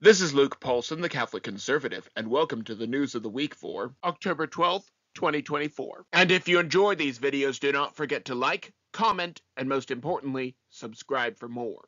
This is Luke Paulson, the Catholic Conservative, and welcome to the news of the week for October 12th, 2024. And if you enjoy these videos, do not forget to like, comment, and most importantly, subscribe for more.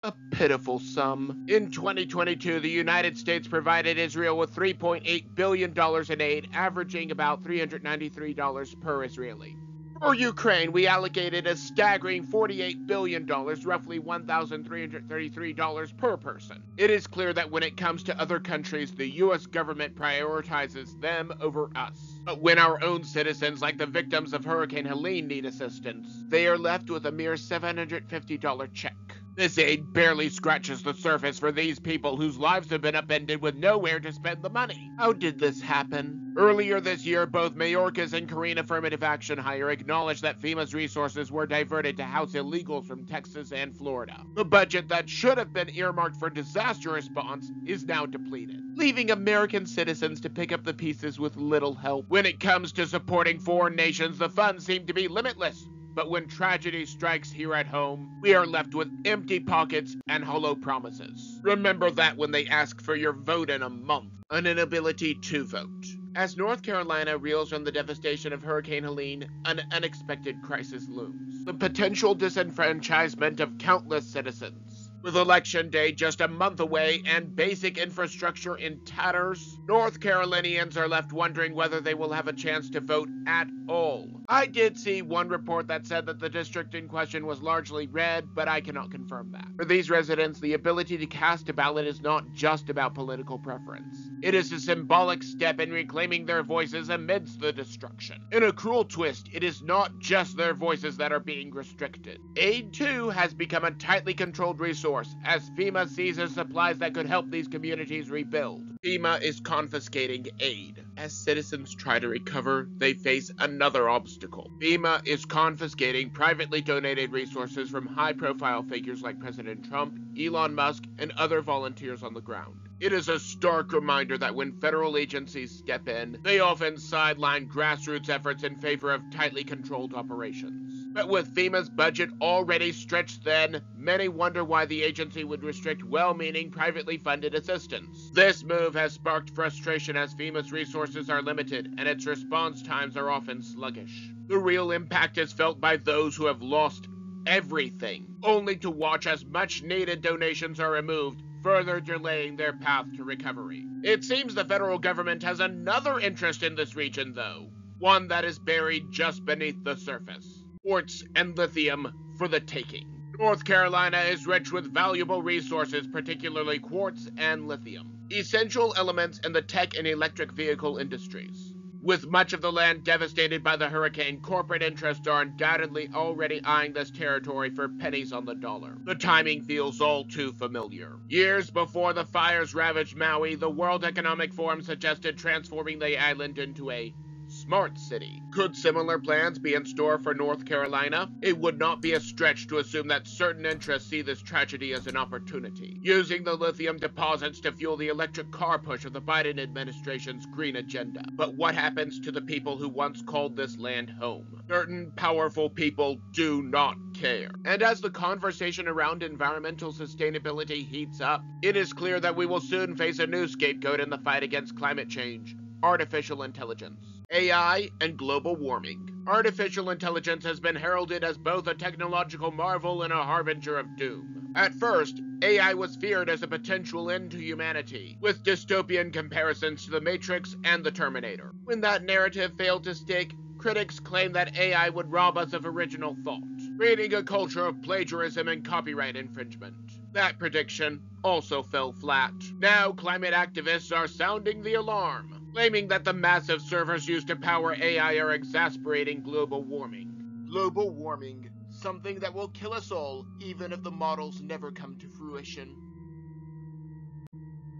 A pitiful sum. In 2022, the United States provided Israel with $3.8 billion in aid, averaging about $393 per Israeli. For Ukraine, we allocated a staggering $48 billion, roughly $1,333 per person. It is clear that when it comes to other countries, the U.S. government prioritizes them over us. But when our own citizens, like the victims of Hurricane Helene, need assistance, they are left with a mere $750 check. This aid barely scratches the surface for these people whose lives have been upended with nowhere to spend the money. How did this happen? Earlier this year, both Mayorkas and Korean Affirmative Action Hire acknowledged that FEMA's resources were diverted to house illegals from Texas and Florida. The budget that should have been earmarked for disaster response is now depleted, leaving American citizens to pick up the pieces with little help. When it comes to supporting foreign nations, the funds seem to be limitless. But when tragedy strikes here at home, we are left with empty pockets and hollow promises. Remember that when they ask for your vote in a month, an inability to vote. As North Carolina reels from the devastation of Hurricane Helene, an unexpected crisis looms. The potential disenfranchisement of countless citizens. With Election Day just a month away and basic infrastructure in tatters, North Carolinians are left wondering whether they will have a chance to vote at all. I did see one report that said that the district in question was largely red, but I cannot confirm that. For these residents, the ability to cast a ballot is not just about political preference. It is a symbolic step in reclaiming their voices amidst the destruction. In a cruel twist, it is not just their voices that are being restricted. Aid, too, has become a tightly controlled resource as FEMA seizes supplies that could help these communities rebuild. FEMA is confiscating aid. As citizens try to recover, they face another obstacle. FEMA is confiscating privately donated resources from high-profile figures like President Trump, Elon Musk, and other volunteers on the ground. It is a stark reminder that when federal agencies step in, they often sideline grassroots efforts in favor of tightly controlled operations. But with FEMA's budget already stretched thin, many wonder why the agency would restrict well-meaning privately funded assistance. This move has sparked frustration as FEMA's resources are limited and its response times are often sluggish. The real impact is felt by those who have lost everything, only to watch as much-needed donations are removed, further delaying their path to recovery. It seems the federal government has another interest in this region, though, one that is buried just beneath the surface. Quartz and lithium for the taking. North Carolina is rich with valuable resources, particularly quartz and lithium, essential elements in the tech and electric vehicle industries. With much of the land devastated by the hurricane, corporate interests are undoubtedly already eyeing this territory for pennies on the dollar. The timing feels all too familiar. Years before the fires ravaged Maui, the World Economic Forum suggested transforming the island into a smart city. Could similar plans be in store for North Carolina? It would not be a stretch to assume that certain interests see this tragedy as an opportunity, using the lithium deposits to fuel the electric car push of the Biden administration's green agenda. But what happens to the people who once called this land home? Certain powerful people do not care. And as the conversation around environmental sustainability heats up, it is clear that we will soon face a new scapegoat in the fight against climate change: artificial intelligence. AI and global warming. Artificial intelligence has been heralded as both a technological marvel and a harbinger of doom. At first, AI was feared as a potential end to humanity, with dystopian comparisons to The Matrix and The Terminator. When that narrative failed to stick, critics claimed that AI would rob us of original thought, creating a culture of plagiarism and copyright infringement. That prediction also fell flat. Now climate activists are sounding the alarm, claiming that the massive servers used to power AI are exacerbating global warming. Global warming, something that will kill us all, even if the models never come to fruition.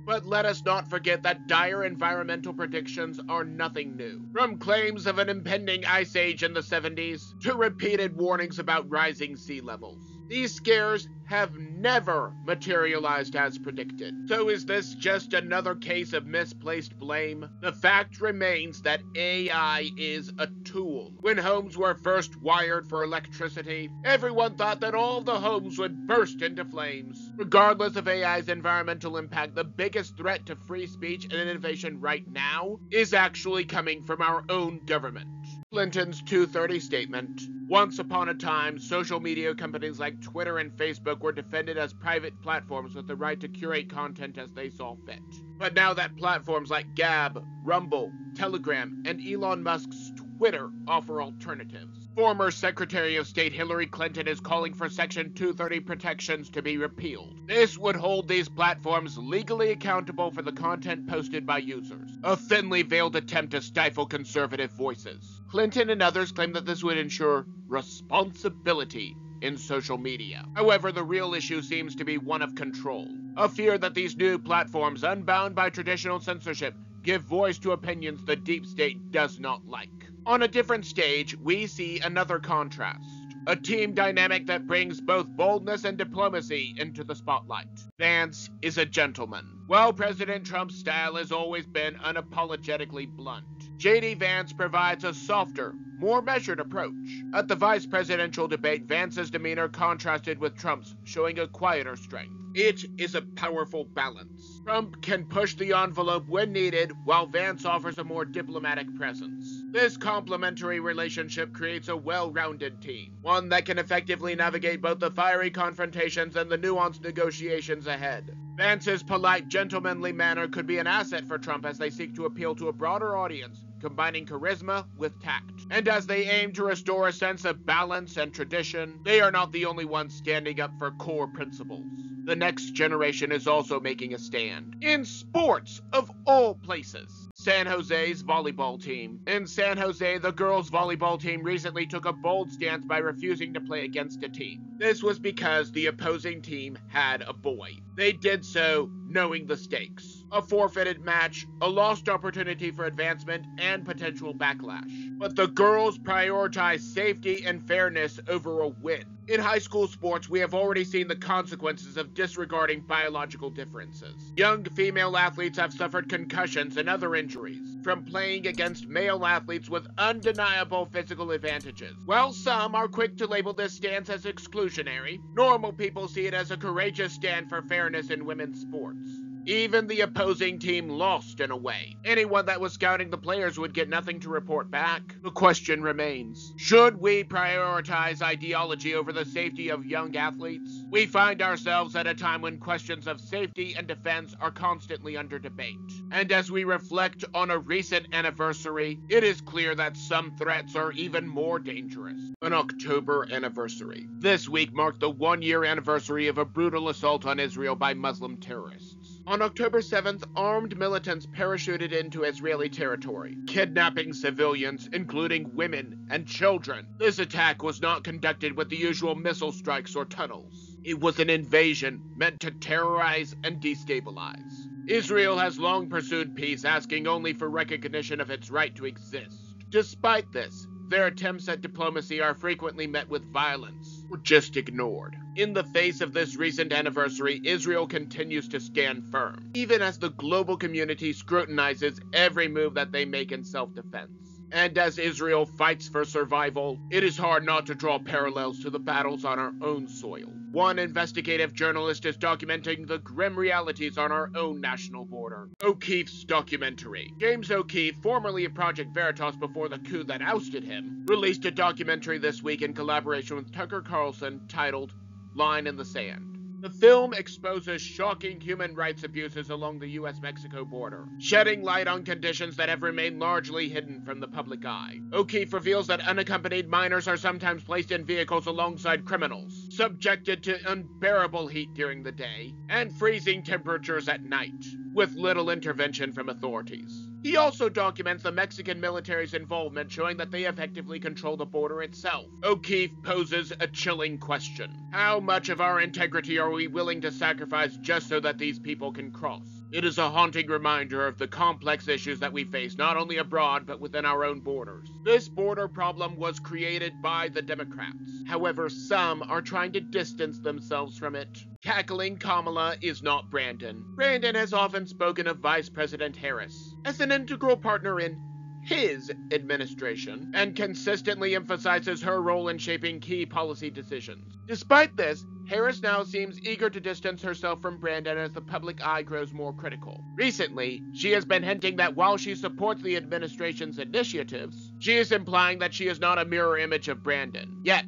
But let us not forget that dire environmental predictions are nothing new. From claims of an impending ice age in the 70s, to repeated warnings about rising sea levels. These scares have never materialized as predicted. So is this just another case of misplaced blame? The fact remains that AI is a tool. When homes were first wired for electricity, everyone thought that all the homes would burst into flames. Regardless of AI's environmental impact, the biggest threat to free speech and innovation right now is actually coming from our own government. Clinton's 230 statement. Once upon a time, social media companies like Twitter and Facebook were defended as private platforms with the right to curate content as they saw fit. But now that platforms like Gab, Rumble, Telegram, and Elon Musk's Twitter offer alternatives. Former Secretary of State Hillary Clinton is calling for Section 230 protections to be repealed. This would hold these platforms legally accountable for the content posted by users, a thinly veiled attempt to stifle conservative voices. Clinton and others claim that this would ensure responsibility in social media. However, the real issue seems to be one of control, a fear that these new platforms, unbound by traditional censorship, give voice to opinions the deep state does not like. On a different stage, we see another contrast. A team dynamic that brings both boldness and diplomacy into the spotlight. Vance is a gentleman. While President Trump's style has always been unapologetically blunt, J.D. Vance provides a softer, more measured approach. At the vice presidential debate, Vance's demeanor contrasted with Trump's, showing a quieter strength. It is a powerful balance. Trump can push the envelope when needed, while Vance offers a more diplomatic presence. This complementary relationship creates a well-rounded team, one that can effectively navigate both the fiery confrontations and the nuanced negotiations ahead. Vance's polite, gentlemanly manner could be an asset for Trump as they seek to appeal to a broader audience, combining charisma with tact. And as they aim to restore a sense of balance and tradition, they are not the only ones standing up for core principles. The next generation is also making a stand. In sports, of all places. San Jose's volleyball team. In San Jose, the girls' volleyball team recently took a bold stance by refusing to play against a team. This was because the opposing team had a boy. They did so knowing the stakes. A forfeited match, a lost opportunity for advancement, and potential backlash. But the girls prioritize safety and fairness over a win. In high school sports, we have already seen the consequences of disregarding biological differences. Young female athletes have suffered concussions and other injuries from playing against male athletes with undeniable physical advantages. While some are quick to label this stance as exclusionary, normal people see it as a courageous stand for fairness in women's sports. Even the opposing team lost in a way. Anyone that was scouting the players would get nothing to report back. The question remains, should we prioritize ideology over the safety of young athletes? We find ourselves at a time when questions of safety and defense are constantly under debate. And as we reflect on a recent anniversary, it is clear that some threats are even more dangerous. An October anniversary. This week marked the one-year anniversary of a brutal assault on Israel by Muslim terrorists. On October 7th, armed militants parachuted into Israeli territory, kidnapping civilians, including women and children. This attack was not conducted with the usual missile strikes or tunnels. It was an invasion meant to terrorize and destabilize. Israel has long pursued peace, asking only for recognition of its right to exist. Despite this, their attempts at diplomacy are frequently met with violence or just ignored. In the face of this recent anniversary, Israel continues to stand firm, even as the global community scrutinizes every move that they make in self-defense. And as Israel fights for survival, it is hard not to draw parallels to the battles on our own soil. One investigative journalist is documenting the grim realities on our own national border. O'Keefe's documentary. James O'Keefe, formerly of Project Veritas before the coup that ousted him, released a documentary this week in collaboration with Tucker Carlson titled Line in the Sand. The film exposes shocking human rights abuses along the U.S.-Mexico border, shedding light on conditions that have remained largely hidden from the public eye. O'Keefe reveals that unaccompanied minors are sometimes placed in vehicles alongside criminals, subjected to unbearable heat during the day, and freezing temperatures at night, with little intervention from authorities. He also documents the Mexican military's involvement, showing that they effectively control the border itself. O'Keefe poses a chilling question. How much of our integrity are we willing to sacrifice just so that these people can cross? It is a haunting reminder of the complex issues that we face not only abroad but within our own borders. This border problem was created by the Democrats. However, some are trying to distance themselves from it. Cackling Kamala is not Brandon. Brandon has often spoken of Vice President Harris as an integral partner in his administration and consistently emphasizes her role in shaping key policy decisions. Despite this, Harris now seems eager to distance herself from Brandon as the public eye grows more critical. Recently, she has been hinting that while she supports the administration's initiatives, she is implying that she is not a mirror image of Brandon. Yet,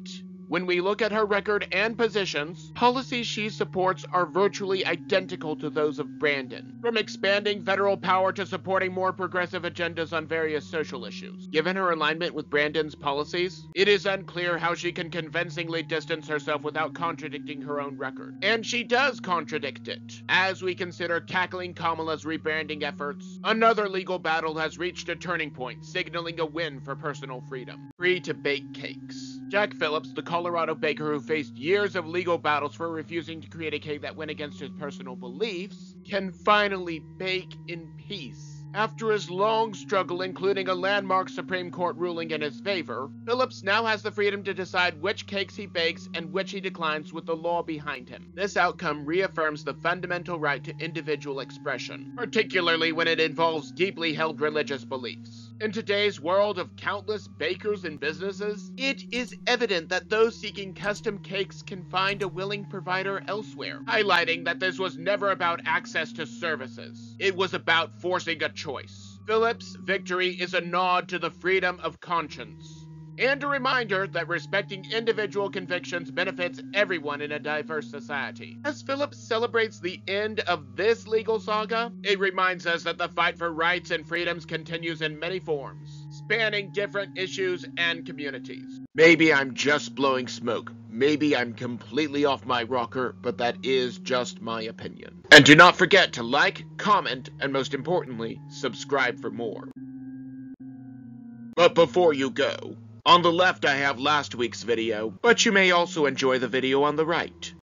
when we look at her record and positions, policies she supports are virtually identical to those of Brandon, from expanding federal power to supporting more progressive agendas on various social issues. Given her alignment with Brandon's policies, it is unclear how she can convincingly distance herself without contradicting her own record. And she does contradict it. As we consider Cackling Kamala's rebranding efforts, another legal battle has reached a turning point, signaling a win for personal freedom. Free to bake cakes. Jack Phillips, the Colorado baker who faced years of legal battles for refusing to create a cake that went against his personal beliefs, can finally bake in peace. After his long struggle, including a landmark Supreme Court ruling in his favor, Phillips now has the freedom to decide which cakes he bakes and which he declines with the law behind him. This outcome reaffirms the fundamental right to individual expression, particularly when it involves deeply held religious beliefs. In today's world of countless bakers and businesses, it is evident that those seeking custom cakes can find a willing provider elsewhere, highlighting that this was never about access to services. It was about forcing a choice. Phillips' victory is a nod to the freedom of conscience, and a reminder that respecting individual convictions benefits everyone in a diverse society. As Phillips celebrates the end of this legal saga, it reminds us that the fight for rights and freedoms continues in many forms, spanning different issues and communities. Maybe I'm just blowing smoke. Maybe I'm completely off my rocker, but that is just my opinion. And do not forget to like, comment, and most importantly, subscribe for more. But before you go, on the left I have last week's video, but you may also enjoy the video on the right.